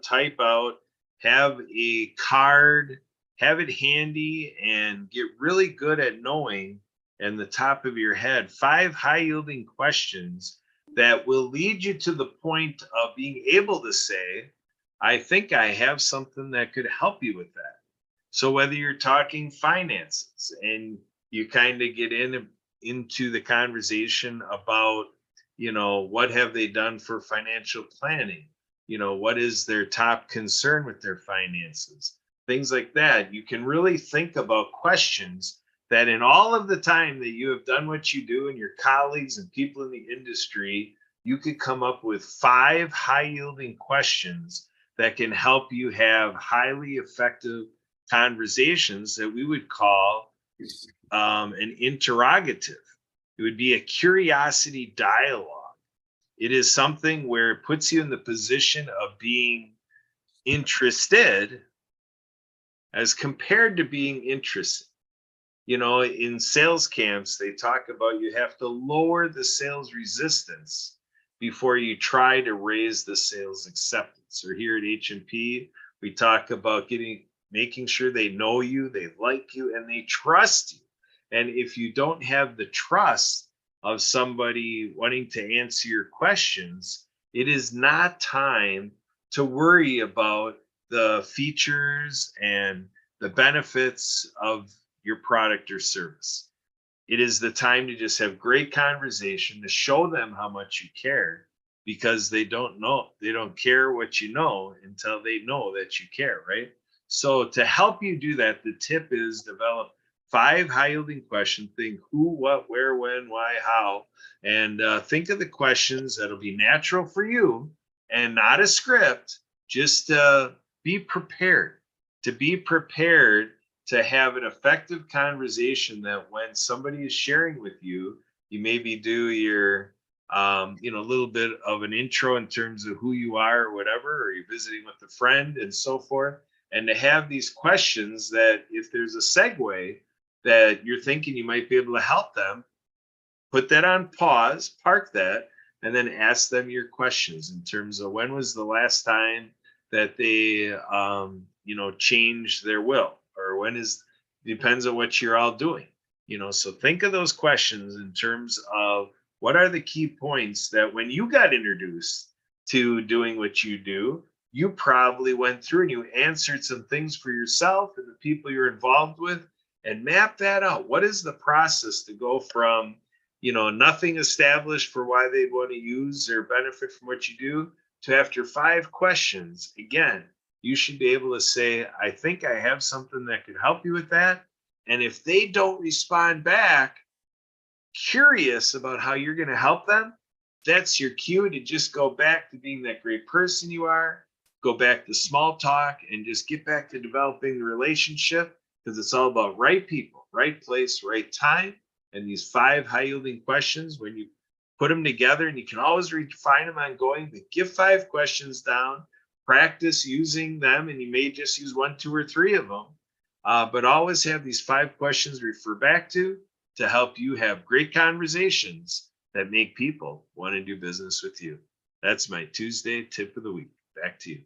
type out, have a card, have it handy, and get really good at knowing in the top of your head 5 high yielding questions that will lead you to the point of being able to say, I think I have something that could help you with that. So whether you're talking finances and you kind of get into the conversation about, what have they done for financial planning? What is their top concern with their finances? Things like that. You can really think about questions that in all of the time that you have done what you do and your colleagues and people in the industry, you could come up with 5 high yielding questions that can help you have highly effective conversations that we would call an interrogative. It would be a curiosity dialogue. It is something where it puts you in the position of being interested as compared to being interested. In sales camps, they talk about you have to lower the sales resistance before you try to raise the sales acceptance. Or here at H&P, we talk about making sure they know you, they like you, and they trust you. And if you don't have the trust of somebody wanting to answer your questions, it is not time to worry about the features and the benefits of your product or service. It is the time to just have great conversation, to show them how much you care, because they don't care what you know until they know that you care, right? So to help you do that, the tip is develop 5 high yielding questions. Think who, what, where, when, why, how, and think of the questions that'll be natural for you and not a script. Just be prepared to have an effective conversation that when somebody is sharing with you, you maybe do your little bit of an intro in terms of who you are or whatever, or you're visiting with a friend and so forth. And to have these questions that if there's a segue that you're thinking you might be able to help them, put that on pause, park that, and then ask them your questions in terms of when was the last time that they, changed their will, or depends on what you're all doing. So think of those questions in terms of what are the key points that when you got introduced to doing what you do, you probably went through and you answered some things for yourself and the people you're involved with, and map that out. What is the process to go from, nothing established for why they'd want to use or benefit from what you do, to after 5 questions, again, you should be able to say, I think I have something that could help you with that. And if they don't respond back, curious about how you're going to help them, that's your cue to just go back to being that great person you are, go back to small talk, and just get back to developing the relationship, because it's all about right people, right place, right time. And these 5 high-yielding questions, when you put them together, and you can always refine them ongoing, but give 5 questions down, practice using them, and you may just use 1, 2, or 3 of them. But always have these 5 questions to refer back to help you have great conversations that make people want to do business with you. That's my Tuesday tip of the week. Back to you.